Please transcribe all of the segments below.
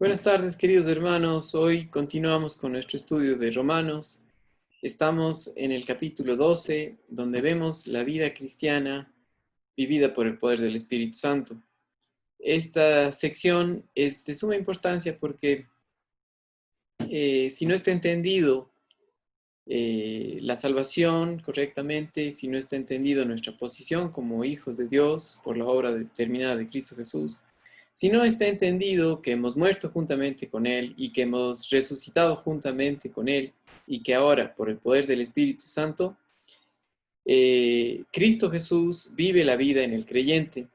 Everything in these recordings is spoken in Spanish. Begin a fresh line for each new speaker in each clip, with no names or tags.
Buenas tardes, queridos hermanos. Hoy continuamos con nuestro estudio de Romanos. Estamos en el capítulo 12, donde vemos la vida cristiana vivida por el poder del Espíritu Santo. Esta sección es de suma importancia porque si no está entendido la salvación correctamente, si no está entendido nuestra posición como hijos de Dios por la obra determinada de Cristo Jesús, si no está entendido que hemos muerto juntamente con Él y que hemos resucitado juntamente con Él y que ahora, por el poder del Espíritu Santo, Cristo Jesús vive la vida en el creyente.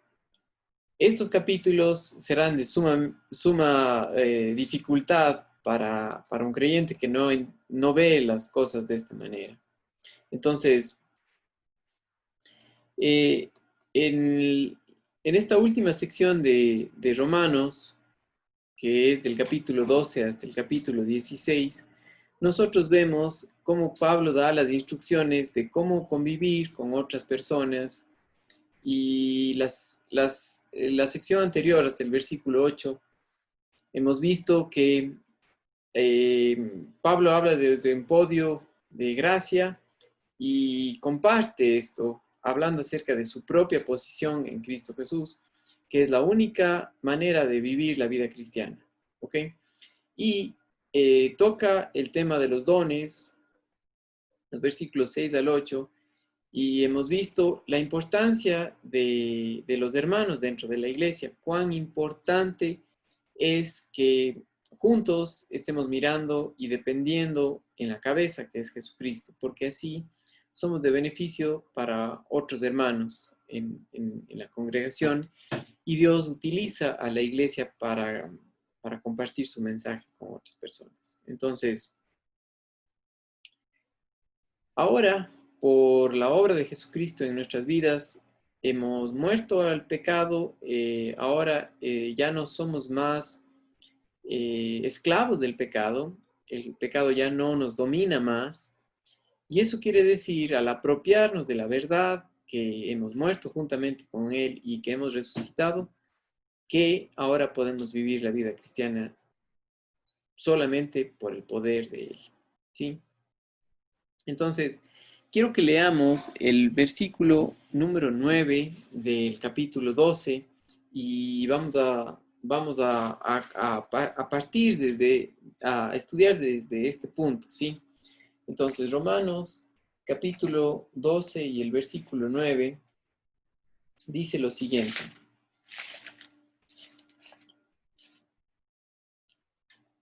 Estos capítulos serán de suma dificultad para un creyente que no ve las cosas de esta manera. Entonces, eh, en, en esta última sección de Romanos, que es del capítulo 12 hasta el capítulo 16, nosotros vemos cómo Pablo da las instrucciones de cómo convivir con otras personas y la sección anterior hasta el versículo 8 hemos visto que Pablo habla desde un podio de gracia y comparte esto hablando acerca de su propia posición en Cristo Jesús, que es la única manera de vivir la vida cristiana. ¿Ok? Y toca el tema de los dones, los versículos 6 al 8, y hemos visto la importancia de los hermanos dentro de la iglesia, cuán importante es que juntos estemos mirando y dependiendo en la cabeza que es Jesucristo, porque así somos de beneficio para otros hermanos en la congregación y Dios utiliza a la iglesia para compartir su mensaje con otras personas. Entonces, ahora, por la obra de Jesucristo en nuestras vidas, hemos muerto al pecado, ahora ya no somos más esclavos del pecado, el pecado ya no nos domina más, y eso quiere decir, al apropiarnos de la verdad, que hemos muerto juntamente con Él y que hemos resucitado, que ahora podemos vivir la vida cristiana solamente por el poder de Él. ¿Sí? Entonces, quiero que leamos el versículo número 9 del capítulo 12 y vamos a partir a estudiar desde este punto, ¿sí? Entonces, Romanos capítulo 12 y el versículo 9 dice lo siguiente.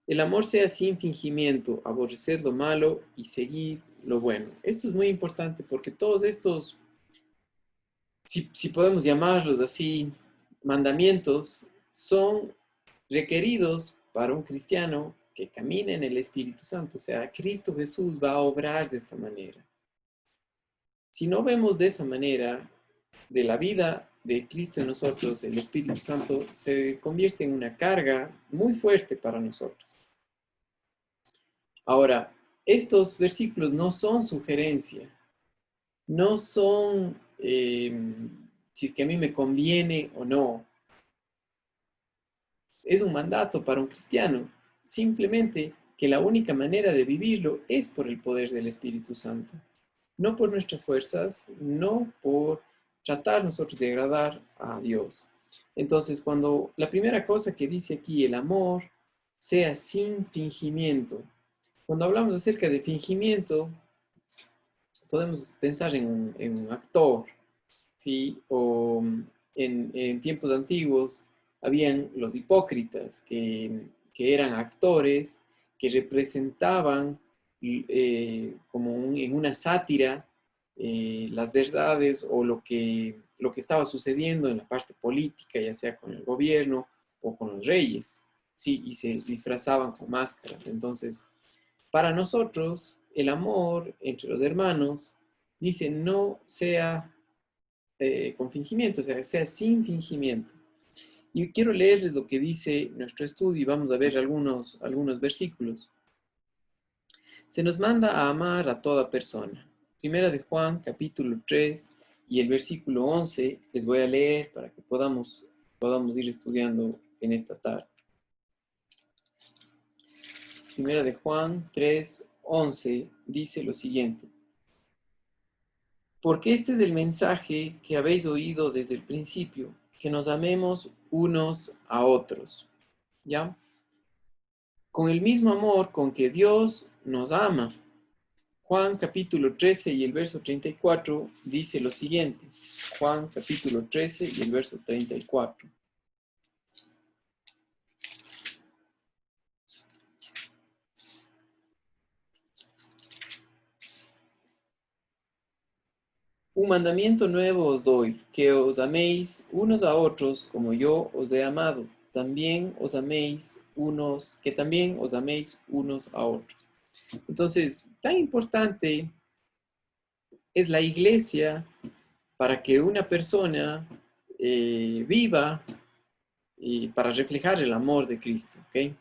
El amor sea sin fingimiento, aborrecer lo malo y seguir lo bueno. Esto es muy importante porque todos estos, si podemos llamarlos así, mandamientos, son requeridos para un cristiano que camine en el Espíritu Santo. O sea, Cristo Jesús va a obrar de esta manera. Si no vemos de esa manera, de la vida de Cristo en nosotros, el Espíritu Santo se convierte en una carga muy fuerte para nosotros. Ahora, estos versículos no son sugerencia, no son si es que a mí me conviene o no. Es un mandato para un cristiano, simplemente que la única manera de vivirlo es por el poder del Espíritu Santo, no por nuestras fuerzas, no por tratar nosotros de agradar a Dios. Entonces, cuando la primera cosa que dice aquí, el amor, sea sin fingimiento. Cuando hablamos acerca de fingimiento, podemos pensar en un actor, ¿sí? O en tiempos antiguos habían los hipócritas, que eran actores que representaban como en una sátira las verdades o lo que estaba sucediendo en la parte política, ya sea con el gobierno o con los reyes, ¿sí? Y se disfrazaban con máscaras. Entonces, para nosotros, el amor entre los hermanos, dice, no sea con fingimiento, o sea sin fingimiento. Y quiero leerles lo que dice nuestro estudio y vamos a ver algunos versículos. Se nos manda a amar a toda persona. Primera de Juan, capítulo 3 y el versículo 11, les voy a leer para que podamos ir estudiando en esta tarde. Primera de Juan 3:11 dice lo siguiente. Porque este es el mensaje que habéis oído desde el principio, que nos amemos unos a otros. ¿Ya? Con el mismo amor con que Dios nos ama. Juan capítulo 13 y el verso 34 dice lo siguiente. Juan capítulo 13 y el verso 34. Un mandamiento nuevo os doy, que os améis unos a otros como yo os he amado. También os améis unos a otros. Entonces, tan importante es la iglesia para que una persona viva y para reflejar el amor de Cristo, ¿ok?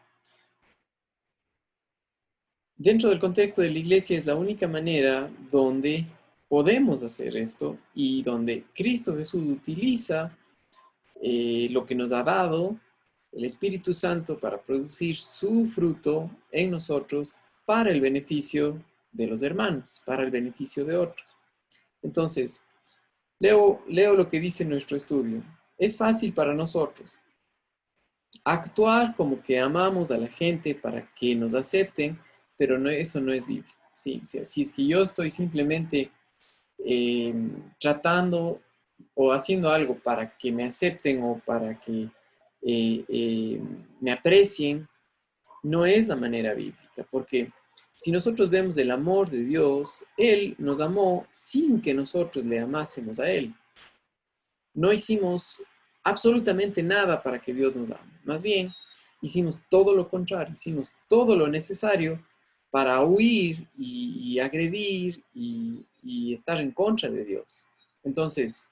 Dentro del contexto de la iglesia es la única manera donde podemos hacer esto y donde Cristo Jesús utiliza lo que nos ha dado, el Espíritu Santo, para producir su fruto en nosotros para el beneficio de los hermanos, para el beneficio de otros. Entonces, leo lo que dice nuestro estudio. Es fácil para nosotros actuar como que amamos a la gente para que nos acepten, pero no, eso no es bíblico. ¿Sí? Si es que yo estoy simplemente tratando o haciendo algo para que me acepten o para que me aprecien, no es la manera bíblica, porque si nosotros vemos el amor de Dios, Él nos amó sin que nosotros le amásemos a Él. No hicimos absolutamente nada para que Dios nos ame. Más bien, hicimos todo lo contrario, hicimos todo lo necesario para huir y agredir y estar en contra de Dios. Entonces,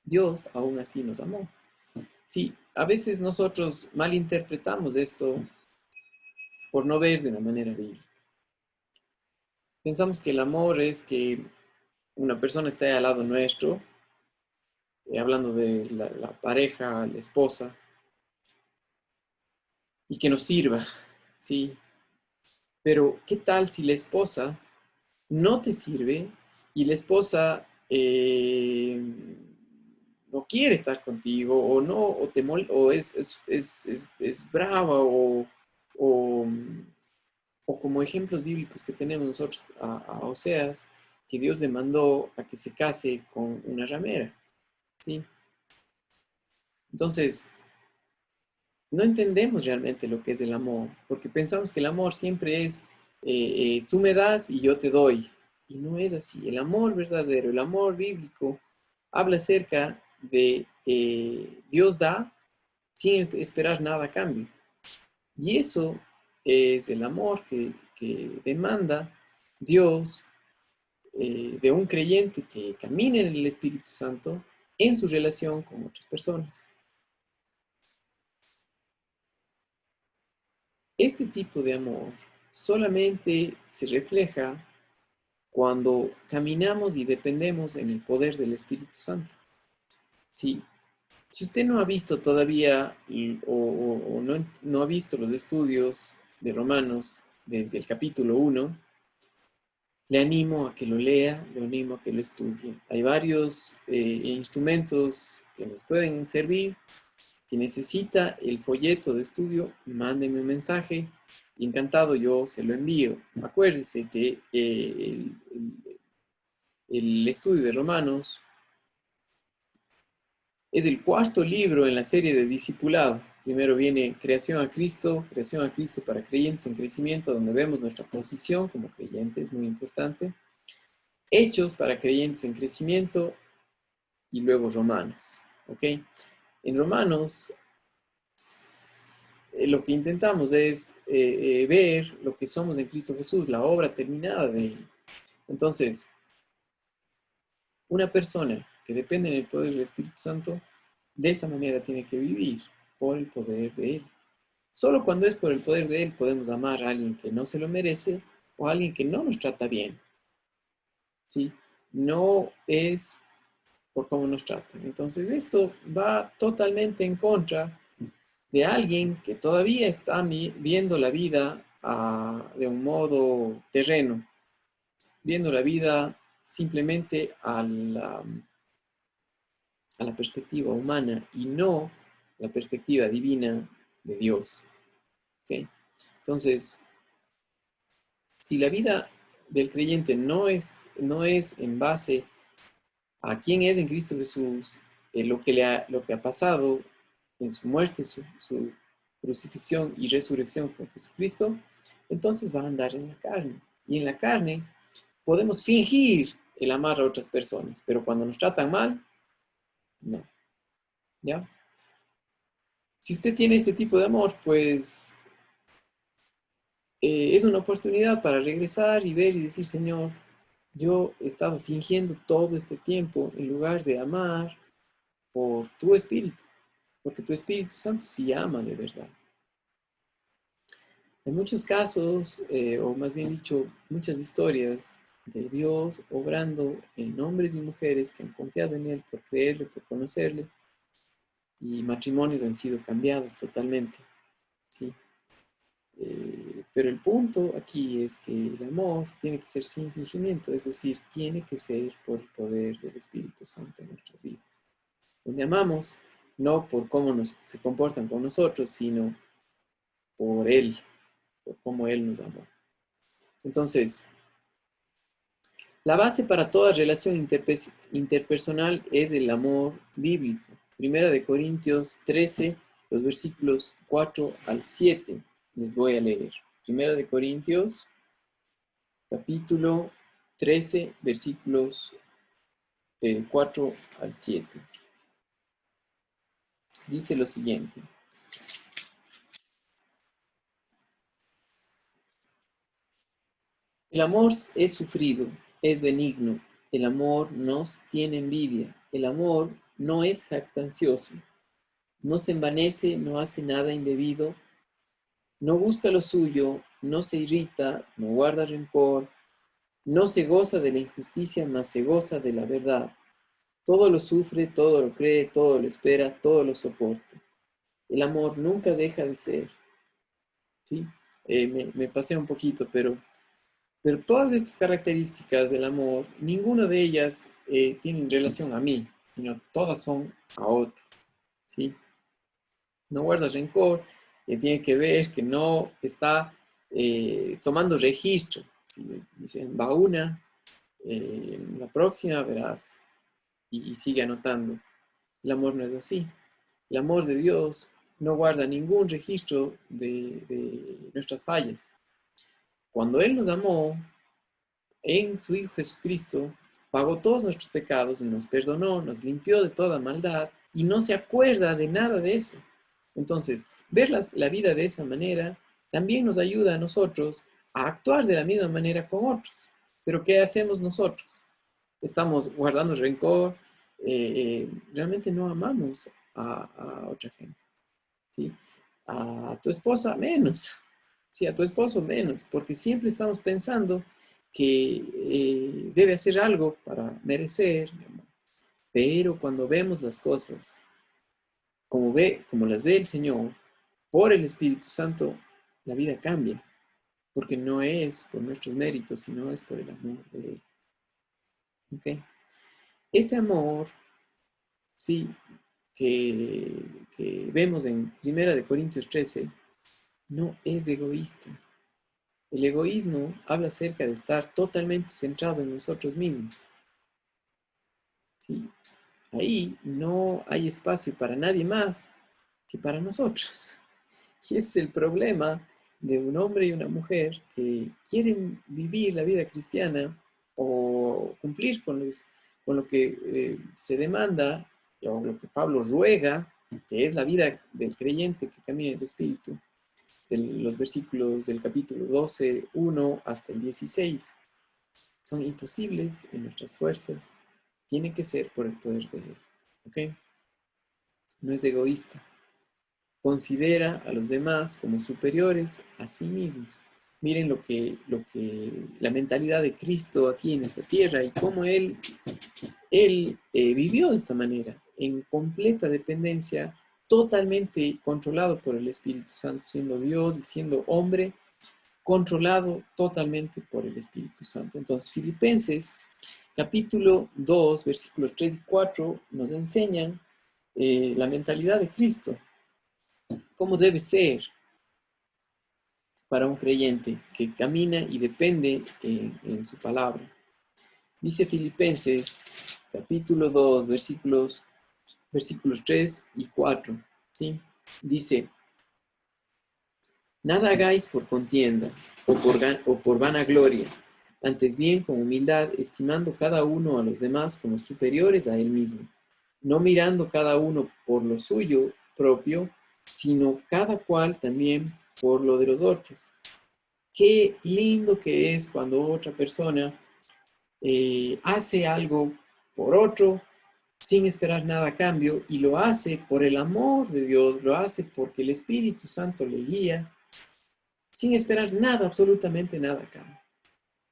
Dios aún así nos amó. Sí, a veces nosotros malinterpretamos esto por no ver de una manera bíblica. Pensamos que el amor es que una persona esté al lado nuestro, hablando de la pareja, la esposa, y que nos sirva, ¿sí? Pero, ¿qué tal si la esposa no te sirve y la esposa no quiere estar contigo o no, o es brava o, o como ejemplos bíblicos que tenemos nosotros a Oseas, que Dios le mandó a que se case con una ramera, ¿sí? Entonces, no entendemos realmente lo que es el amor, porque pensamos que el amor siempre es tú me das y yo te doy. Y no es así. El amor verdadero, el amor bíblico, habla acerca de Dios da sin esperar nada a cambio. Y eso es el amor que demanda Dios de un creyente que camine en el Espíritu Santo en su relación con otras personas. Este tipo de amor solamente se refleja cuando caminamos y dependemos en el poder del Espíritu Santo. ¿Sí? Si usted no ha visto todavía o no ha visto los estudios de Romanos desde el capítulo 1, le animo a que lo lea, le animo a que lo estudie. Hay varios instrumentos que nos pueden servir. Si necesita el folleto de estudio, mándenme un mensaje. Y encantado, yo se lo envío. Acuérdese que el estudio de Romanos es el cuarto libro en la serie de discipulado. Primero viene creación a Cristo para creyentes en crecimiento, donde vemos nuestra posición como creyentes, muy importante. Hechos para creyentes en crecimiento y luego Romanos. ¿Ok? En Romanos lo que intentamos es ver lo que somos en Cristo Jesús, la obra terminada de Él. Entonces, una persona que depende del poder del Espíritu Santo, de esa manera tiene que vivir, por el poder de Él. Solo cuando es por el poder de Él podemos amar a alguien que no se lo merece o a alguien que no nos trata bien. ¿Sí? No es por cómo nos tratan. Entonces, esto va totalmente en contra de alguien que todavía está viendo la vida de un modo terreno, viendo la vida simplemente a la perspectiva humana y no la perspectiva divina de Dios. ¿Okay? Entonces, si la vida del creyente no es en base a quién es en Cristo Jesús, lo que ha pasado en su muerte, su crucifixión y resurrección con Jesucristo, entonces va a andar en la carne. Y en la carne podemos fingir el amar a otras personas, pero cuando nos tratan mal, no. ¿Ya? Si usted tiene este tipo de amor, pues es una oportunidad para regresar y ver y decir, Señor, yo estaba fingiendo todo este tiempo en lugar de amar por tu Espíritu, porque tu Espíritu Santo sí ama de verdad. En muchos casos, o más bien dicho, muchas historias de Dios obrando en hombres y mujeres que han confiado en Él por creerle, por conocerle, y matrimonios han sido cambiados totalmente, ¿sí? Pero el punto aquí es que el amor tiene que ser sin fingimiento, es decir, tiene que ser por el poder del Espíritu Santo en nuestras vidas. Donde amamos no por cómo se comportan con nosotros, sino por Él, por cómo Él nos amó. Entonces, la base para toda relación interpersonal es el amor bíblico. Primera de Corintios 13, los versículos 4 al 7. Les voy a leer. Primera de Corintios, capítulo 13, versículos 4 al 7. Dice lo siguiente. El amor es sufrido, es benigno. El amor no tiene envidia. El amor no es jactancioso. No se envanece, no hace nada indebido. No busca lo suyo, no se irrita, no guarda rencor. No se goza de la injusticia, mas se goza de la verdad. Todo lo sufre, todo lo cree, todo lo espera, todo lo soporta. El amor nunca deja de ser. ¿Sí? Me pasé un poquito, pero todas estas características del amor, ninguna de ellas tiene relación a mí, sino todas son a otro. ¿Sí? No guarda rencor, que tiene que ver que no está tomando registro. ¿Sí? Dicen, va una, la próxima verás, y sigue anotando. El amor no es así. El amor de Dios no guarda ningún registro de nuestras fallas. Cuando Él nos amó en su Hijo Jesucristo, pagó todos nuestros pecados, nos perdonó, nos limpió de toda maldad y no se acuerda de nada de eso. Entonces, ver la vida de esa manera también nos ayuda a nosotros a actuar de la misma manera con otros. Pero ¿qué hacemos nosotros? Estamos guardando rencor, realmente no amamos a otra gente. ¿Sí? A tu esposa menos, ¿sí? A tu esposo menos, porque siempre estamos pensando que debe hacer algo para merecer, mi amor. Pero cuando vemos las cosas como las ve el Señor, por el Espíritu Santo, la vida cambia, porque no es por nuestros méritos, sino es por el amor de Él. ¿Okay? Ese amor, sí, que vemos en 1 Corintios 13, no es egoísta. El egoísmo habla acerca de estar totalmente centrado en nosotros mismos. ¿Sí? Ahí no hay espacio para nadie más que para nosotros. Y ese es el problema de un hombre y una mujer que quieren vivir la vida cristiana o cumplir con lo que se demanda, o lo que Pablo ruega, que es la vida del creyente que camina en el Espíritu, de los versículos del capítulo 12, 1 hasta el 16. Son imposibles en nuestras fuerzas. Tiene que ser por el poder de Él. ¿Ok? No es egoísta. Considera a los demás como superiores a sí mismos. Miren la mentalidad de Cristo aquí en esta tierra y cómo Él vivió de esta manera, en completa dependencia totalmente controlado por el Espíritu Santo, siendo Dios y siendo hombre, controlado totalmente por el Espíritu Santo. Entonces, Filipenses, capítulo 2, versículos 3 y 4, nos enseñan la mentalidad de Cristo, cómo debe ser para un creyente que camina y depende en su palabra. Dice Filipenses, capítulo 2, versículos 3 y 4, ¿sí? Dice: nada hagáis por contienda o por vanagloria, antes bien con humildad, estimando cada uno a los demás como superiores a él mismo, no mirando cada uno por lo suyo propio, sino cada cual también por lo de los otros. Qué lindo que es cuando otra persona hace algo por otro sin esperar nada a cambio, y lo hace por el amor de Dios, lo hace porque el Espíritu Santo le guía, sin esperar nada, absolutamente nada a cambio.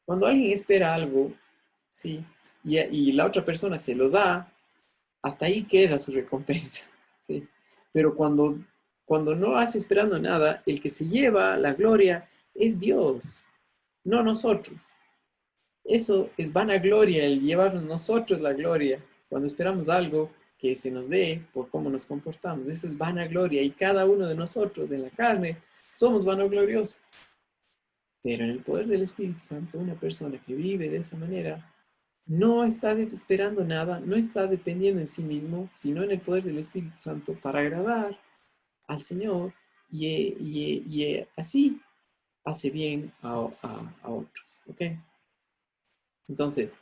Cuando alguien espera algo, ¿sí? y la otra persona se lo da, hasta ahí queda su recompensa, ¿sí? Pero cuando no hace esperando nada, el que se lleva la gloria es Dios, no nosotros. Eso es vanagloria, el llevarnos nosotros la gloria. Cuando esperamos algo que se nos dé por cómo nos comportamos, eso es vanagloria. Y cada uno de nosotros en la carne somos vanagloriosos. Pero en el poder del Espíritu Santo, una persona que vive de esa manera no está esperando nada, no está dependiendo en sí mismo, sino en el poder del Espíritu Santo para agradar al Señor, y así hace bien a otros. ¿Ok? Entonces,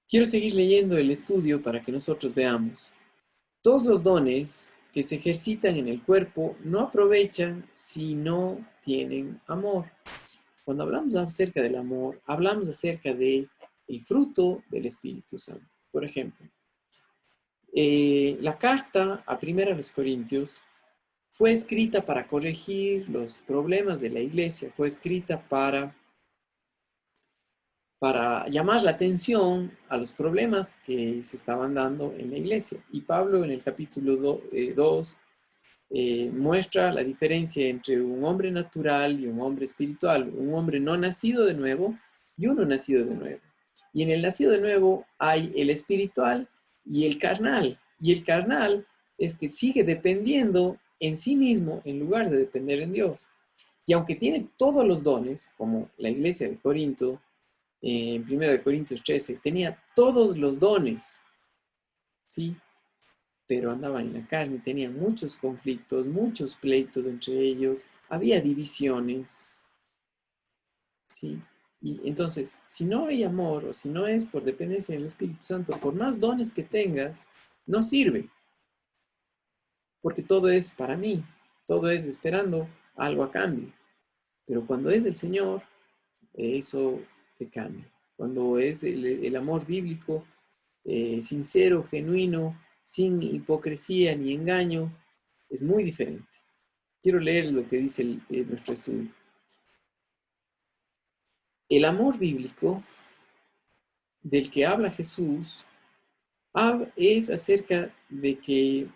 quiero seguir leyendo el estudio para que nosotros veamos. Todos los dones que se ejercitan en el cuerpo no aprovechan si no tienen amor. Cuando hablamos acerca del amor, hablamos acerca de el fruto del Espíritu Santo. Por ejemplo, la carta a 1 Corintios fue escrita para corregir los problemas de la iglesia, fue escrita para llamar la atención a los problemas que se estaban dando en la iglesia. Y Pablo en el capítulo 2 muestra la diferencia entre un hombre natural y un hombre espiritual, un hombre no nacido de nuevo y uno nacido de nuevo. Y en el nacido de nuevo hay el espiritual y el carnal. Y el carnal es que sigue dependiendo en sí mismo en lugar de depender en Dios. Y aunque tiene todos los dones, como la iglesia de Corinto, en 1 Corintios 13, tenía todos los dones, ¿sí? Pero andaba en la carne, tenía muchos conflictos, muchos pleitos entre ellos, había divisiones, ¿sí? Y entonces, si no hay amor o si no es por dependencia del Espíritu Santo, por más dones que tengas, no sirve, porque todo es para mí, todo es esperando algo a cambio. Pero cuando es del Señor, eso te cambia. Cuando es el amor bíblico, sincero, genuino, sin hipocresía ni engaño, es muy diferente. Quiero leer lo que dice nuestro estudio. El amor bíblico del que habla Jesús es acerca de que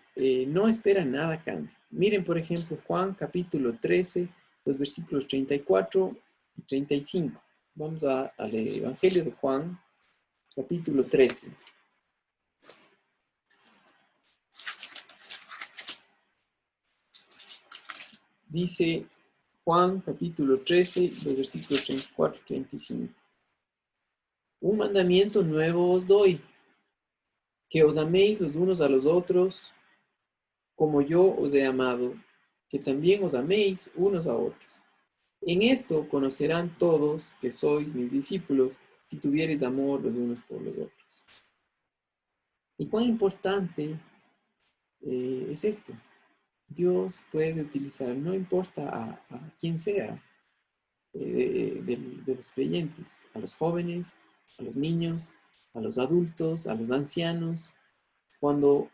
no espera nada a cambio. Miren, por ejemplo, Juan capítulo 13, los versículos 34 y 35. Vamos al Evangelio de Juan, capítulo 13. Dice Juan capítulo 13, los versículos 34 y 35. Un mandamiento nuevo os doy, que os améis los unos a los otros, como yo os he amado, que también os améis unos a otros. En esto conocerán todos que sois mis discípulos, si tuviereis amor los unos por los otros. ¿Y cuán importante es esto? Dios puede utilizar, no importa a quién sea, de los creyentes, a los jóvenes, a los niños, a los adultos, a los ancianos, cuando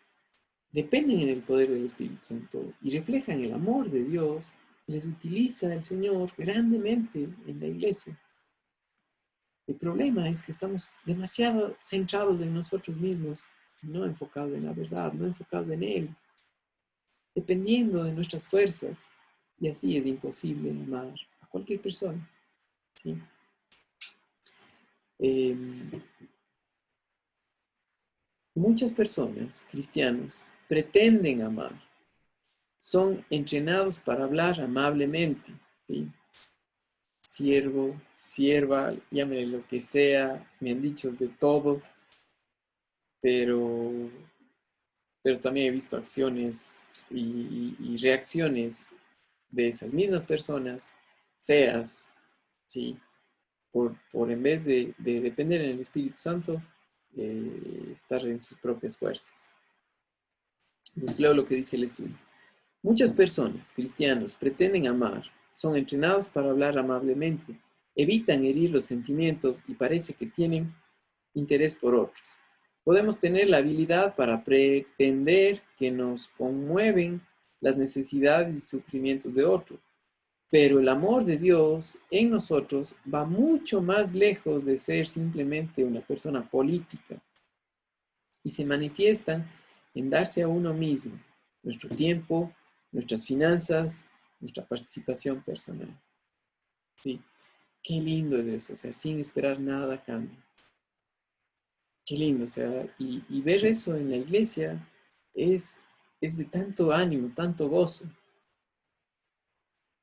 dependen en el poder del Espíritu Santo y reflejan el amor de Dios, les utiliza el Señor grandemente en la iglesia. El problema es que estamos demasiado centrados en nosotros mismos, no enfocados en la verdad, no enfocados en Él. dependiendo de nuestras fuerzas. Y así es imposible amar a cualquier persona, ¿sí? Muchas personas, cristianos, pretenden amar. Son entrenados para hablar amablemente, ¿sí? Siervo, sierva, llámele lo que sea, me han dicho de todo, pero, pero también he visto acciones y reacciones de esas mismas personas feas, ¿sí? Por en vez de depender en el Espíritu Santo, estar en sus propias fuerzas. Entonces leo lo que dice el estudio. Muchas personas, cristianos, pretenden amar, son entrenados para hablar amablemente, evitan herir los sentimientos y parece que tienen interés por otros. Podemos tener la habilidad para pretender que nos conmueven las necesidades y sufrimientos de otros, pero el amor de Dios en nosotros va mucho más lejos de ser simplemente una persona política y se manifiestan en darse a uno mismo, nuestro tiempo, nuestras finanzas, nuestra participación personal. ¿Sí? Qué lindo es eso, o sea, sin esperar nada a cambio. Qué lindo, o sea, y ver eso en la iglesia es de tanto ánimo, tanto gozo.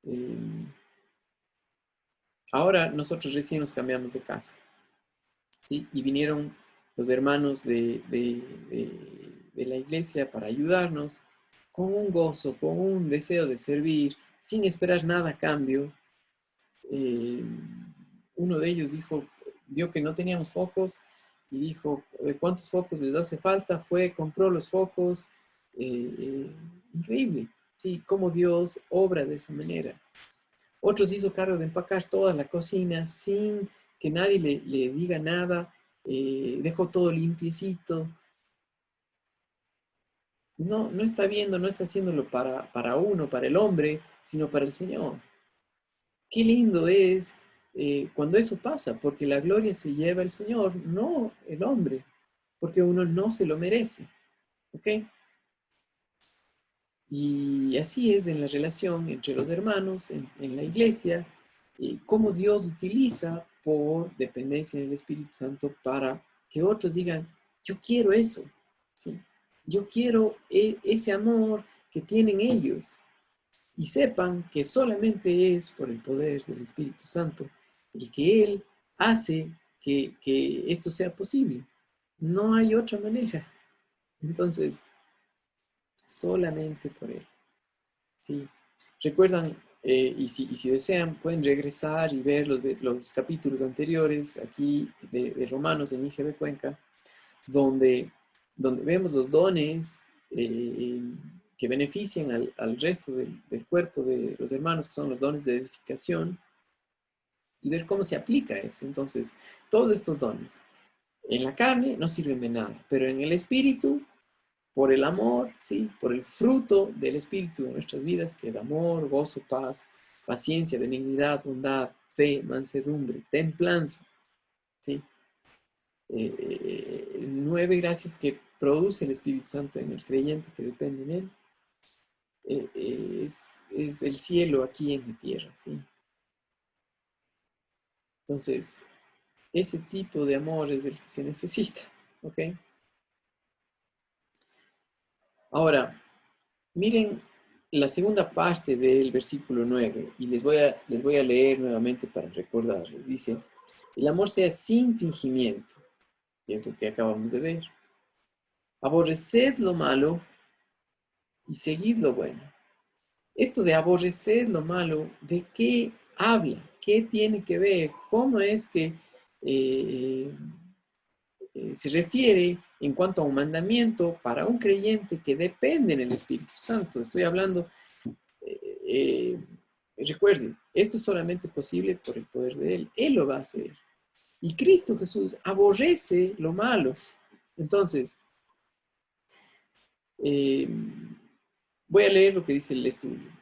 Eh, Ahora nosotros recién nos cambiamos de casa, ¿sí? Y vinieron los hermanos de la iglesia para ayudarnos con un gozo, con un deseo de servir, sin esperar nada a cambio. Eh, Uno de ellos dijo, vio que no teníamos focos y dijo, ¿de cuántos focos les hace falta? Fue, compró los focos. Increíble, ¿sí? Cómo Dios obra de esa manera. Otros hizo cargo de empacar toda la cocina sin que nadie le diga nada. Dejó todo limpiecito. No, no está viendo, no está haciéndolo para uno, para el hombre, sino para el Señor. Qué lindo es cuando eso pasa, porque la gloria se lleva el Señor, no el hombre, porque uno no se lo merece. ¿Ok? Y así es en la relación entre los hermanos, en la iglesia, cómo Dios utiliza por dependencia del Espíritu Santo para que otros digan, yo quiero eso, ¿sí? Yo quiero ese amor que tienen ellos y sepan que solamente es por el poder del Espíritu Santo el que Él hace que esto sea posible. No hay otra manera. Entonces, solamente por Él. ¿Sí? Recuerdan, y si desean, pueden regresar y ver los capítulos anteriores aquí de Romanos en IGB Cuenca, donde vemos los dones que benefician al resto del cuerpo de los hermanos, que son los dones de edificación, y ver cómo se aplica eso. Entonces, todos estos dones en la carne no sirven de nada, pero en el espíritu, por el amor, ¿sí? Por el fruto del espíritu de nuestras vidas, que es amor, gozo, paz, paciencia, benignidad, bondad, fe, mansedumbre, templanza, ¿sí? 9 gracias que produce el Espíritu Santo en el creyente que depende en él. Es el cielo aquí en la tierra, ¿sí? Entonces, ese tipo de amor es el que se necesita, ¿ok? Ahora, miren la segunda parte del versículo 9 y les voy a leer nuevamente para recordarles. Dice, el amor sea sin fingimiento, que es lo que acabamos de ver. Aborreced lo malo y seguid lo bueno. Esto de aborrecer lo malo, ¿de qué habla? ¿Qué tiene que ver? ¿Cómo es que eh, se refiere en cuanto a un mandamiento para un creyente que depende del Espíritu Santo? Estoy hablando, eh, recuerden, esto es solamente posible por el poder de Él. Él lo va a hacer. Y Cristo Jesús aborrece lo malo. Entonces, eh, voy a leer lo que dice el estudio.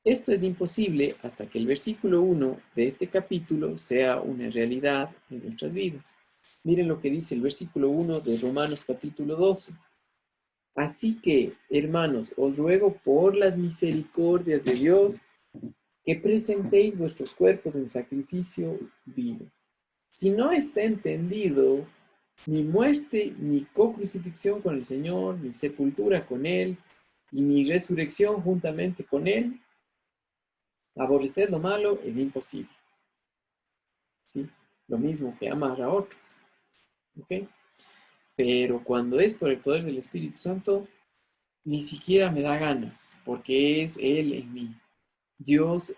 Esto es imposible hasta que el versículo 1 de este capítulo sea una realidad en nuestras vidas. Miren lo que dice el versículo 1 de Romanos capítulo 12. Así que, hermanos, os ruego por las misericordias de Dios que presentéis vuestros cuerpos en sacrificio vivo. Si no está entendido mi muerte, mi co-crucifixión con el Señor, mi sepultura con Él y mi resurrección juntamente con Él, aborrecer lo malo es imposible. ¿Sí? Lo mismo que amar a otros. ¿Ok? Pero cuando es por el poder del Espíritu Santo, ni siquiera me da ganas, porque es Él en mí. Dios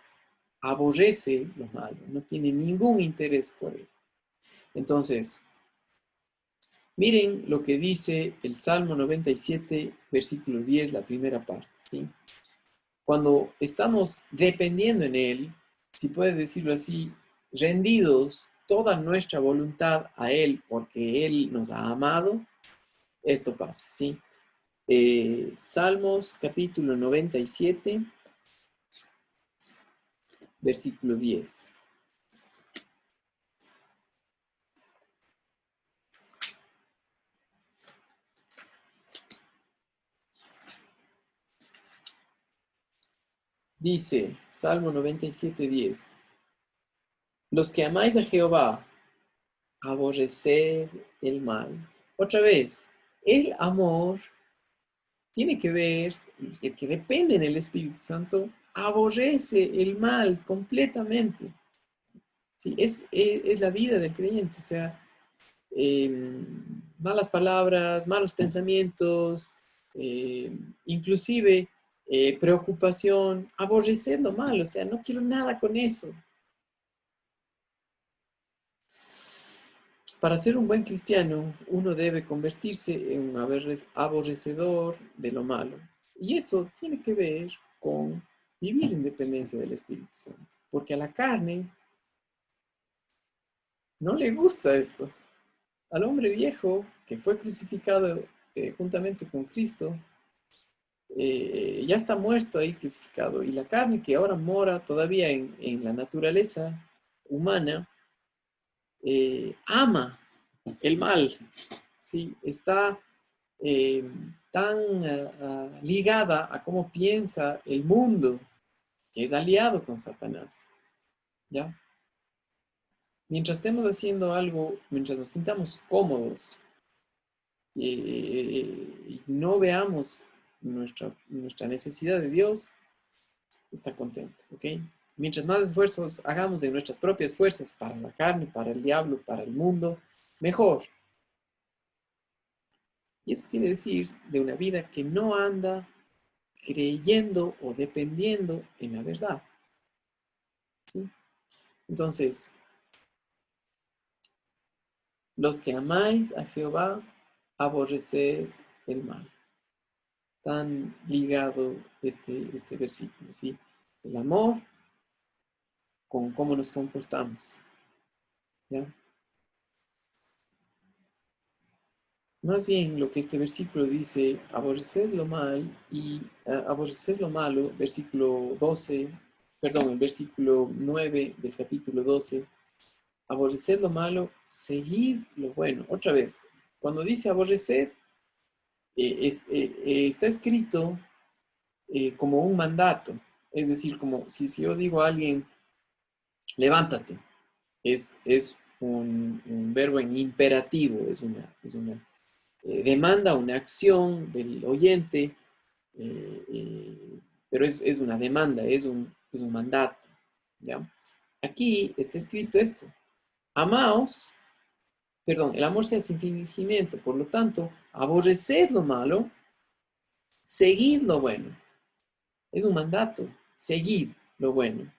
aborrece lo malo, no tiene ningún interés por él. Entonces, miren lo que dice el Salmo 97, versículo 10, la primera parte, ¿sí? Cuando estamos dependiendo en Él, si puede decirlo así, rendidos toda nuestra voluntad a Él porque Él nos ha amado, esto pasa, ¿sí? Salmos capítulo 97, versículo 10. Dice, Salmo 97, 10. Los que amáis a Jehová, aborrecer el mal. Otra vez, el amor tiene que ver, el que depende en el Espíritu Santo, aborrece el mal completamente. ¿Sí? Es la vida del creyente, o sea, malas palabras, malos pensamientos, inclusive preocupación, aborrecer lo malo, o sea, no quiero nada con eso. Para ser un buen cristiano, uno debe convertirse en un aborrecedor de lo malo. Y eso tiene que ver con vivir en dependencia del Espíritu Santo. Porque a la carne no le gusta esto. Al hombre viejo que fue crucificado juntamente con Cristo, ya está muerto ahí crucificado. Y la carne que ahora mora todavía en la naturaleza humana, ama el mal. ¿Sí? Está tan ligada a cómo piensa el mundo, que es aliado con Satanás, ¿ya? Mientras estemos haciendo algo, mientras nos sintamos cómodos y no veamos nuestra necesidad de Dios, está contento, ¿ok? Mientras más esfuerzos hagamos de nuestras propias fuerzas para la carne, para el diablo, para el mundo, mejor. Y eso quiere decir de una vida que no anda creyendo o dependiendo en la verdad. ¿Sí? Entonces, los que amáis a Jehová, aborreced el mal. Tan ligado este versículo, ¿sí? El amor con cómo nos comportamos, ¿ya? Más bien lo que este versículo dice, aborrecer lo mal y aborrecer lo malo, versículo 12, perdón, el versículo 9 del capítulo 12, aborrecer lo malo, seguir lo bueno. Otra vez, cuando dice aborrecer, está escrito como un mandato. Es decir, como si yo digo a alguien, levántate, es un verbo en imperativo, es una demanda, una acción del oyente, pero es una demanda, es un mandato. ¿Ya? Aquí está escrito esto, amaos, perdón, el amor sea sin fingimiento, por lo tanto, aborreced lo malo, seguid lo bueno. Es un mandato, seguid lo bueno.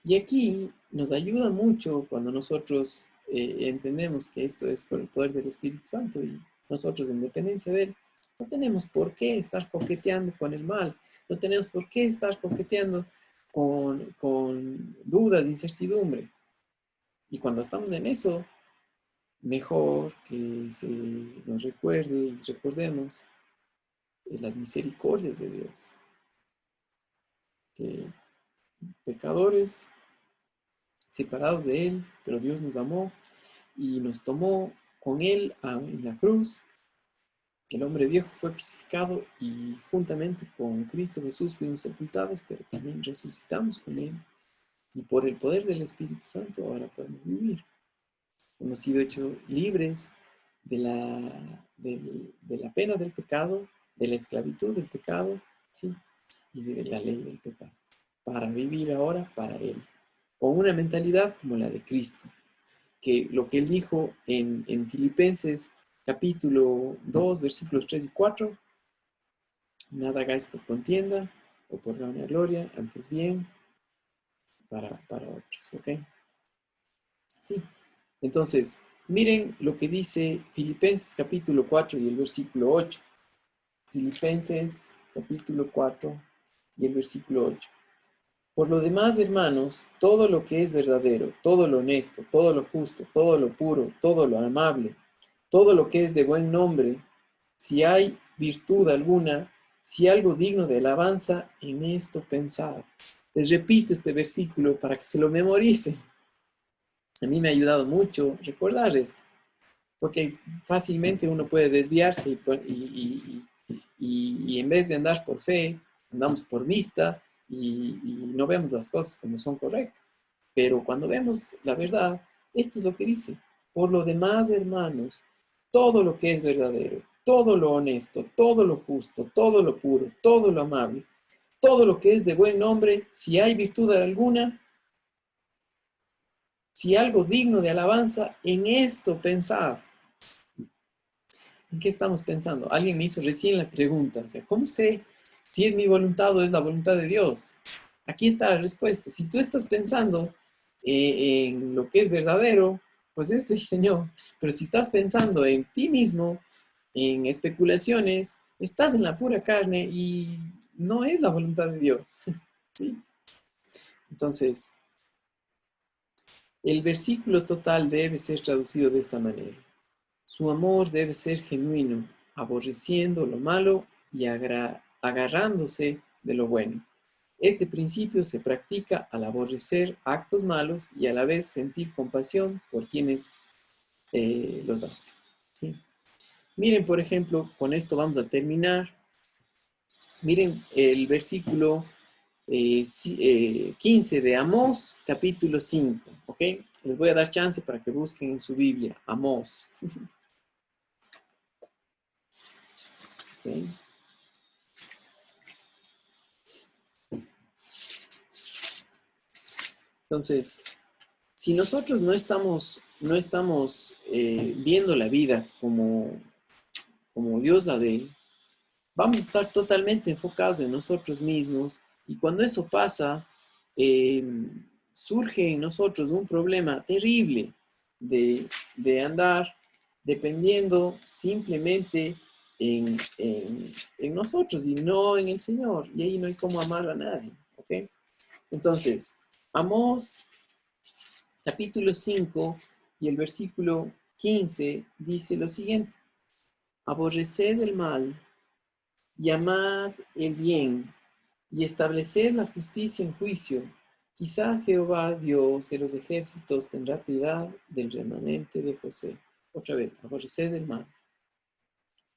Y aquí nos ayuda mucho cuando nosotros entendemos que esto es por el poder del Espíritu Santo y nosotros en dependencia de Él, no tenemos por qué estar coqueteando con el mal, no tenemos por qué estar coqueteando con dudas, incertidumbre. Y cuando estamos en eso, mejor que se nos recuerde y recordemos las misericordias de Dios, que pecadores separados de Él, pero Dios nos amó y nos tomó con Él en la cruz El hombre viejo fue crucificado y juntamente con Cristo Jesús fuimos sepultados, pero también resucitamos con Él. Y por el poder del Espíritu Santo ahora podemos vivir. Hemos sido hechos libres de la pena del pecado, de la esclavitud del pecado, ¿sí? Y de la ley del pecado, para vivir ahora para Él, con una mentalidad como la de Cristo, que lo que Él dijo en Filipenses capítulo 2, versículos 3 y 4, nada hagáis por contienda o por la gloria, antes bien para otros, ¿ok? Sí. Entonces, miren lo que dice Filipenses capítulo 4 y el versículo 8. Filipenses capítulo 4 y el versículo 8. Por lo demás, hermanos, todo lo que es verdadero, todo lo honesto, todo lo justo, todo lo puro, todo lo amable, todo lo que es de buen nombre, si hay virtud alguna, si algo digno de alabanza, en esto pensad. Les repito este versículo para que se lo memoricen. A mí me ha ayudado mucho recordar esto, porque fácilmente uno puede desviarse y en vez de andar por fe, andamos por vista y no vemos las cosas como son correctas. Pero cuando vemos la verdad, esto es lo que dice. Por lo demás, hermanos, todo lo que es verdadero, todo lo honesto, todo lo justo, todo lo puro, todo lo amable, todo lo que es de buen nombre, si hay virtud alguna, si algo digno de alabanza, en esto pensad. ¿En qué estamos pensando? Alguien me hizo recién la pregunta, o sea, ¿cómo sé si es mi voluntad o es la voluntad de Dios? Aquí está la respuesta. Si tú estás pensando en lo que es verdadero, pues es el Señor. Pero si estás pensando en ti mismo, en especulaciones, estás en la pura carne y no es la voluntad de Dios. ¿Sí? Entonces, el versículo total debe ser traducido de esta manera. Su amor debe ser genuino, aborreciendo lo malo y agarrándose de lo bueno. Este principio se practica al aborrecer actos malos y a la vez sentir compasión por quienes los hacen. ¿Sí? Miren, por ejemplo, con esto vamos a terminar. Miren el versículo 15 de Amós, capítulo 5. ¿Ok? Les voy a dar chance para que busquen en su Biblia, Amós. ¿Okay? Entonces, si nosotros no estamos viendo la vida como Dios la ve, vamos a estar totalmente enfocados en nosotros mismos y cuando eso pasa, eh, surge en nosotros un problema terrible de andar dependiendo simplemente en nosotros y no en el Señor. Y ahí no hay cómo amar a nadie. ¿Ok? Entonces, Amós capítulo 5 y el versículo 15 dice lo siguiente: aborreced el mal y amad el bien y estableced la justicia en juicio. Quizá Jehová, Dios de los ejércitos, tendrá piedad del remanente de José. Otra vez, aborreced el mal,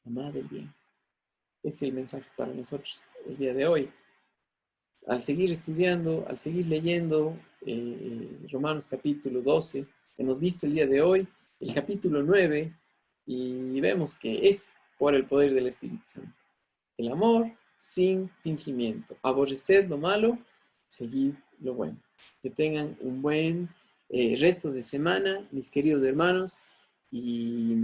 amad el bien. Ese es el mensaje para nosotros el día de hoy. Al seguir estudiando, al seguir leyendo Romanos capítulo 12, hemos visto el día de hoy el capítulo 9 y vemos que es por el poder del Espíritu Santo. El amor sin fingimiento. Aborreced lo malo, seguid lo bueno. Que tengan un buen resto de semana, mis queridos hermanos, y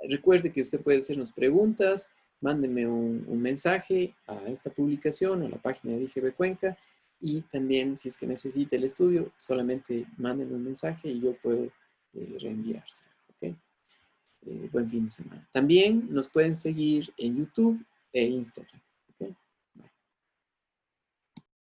recuerde que usted puede hacernos preguntas. Mándenme un mensaje a esta publicación o a la página de IGB Cuenca y también si es que necesita el estudio, solamente mándenme un mensaje y yo puedo reenviárselo. ¿Okay? Buen fin de semana. También nos pueden seguir en YouTube e Instagram.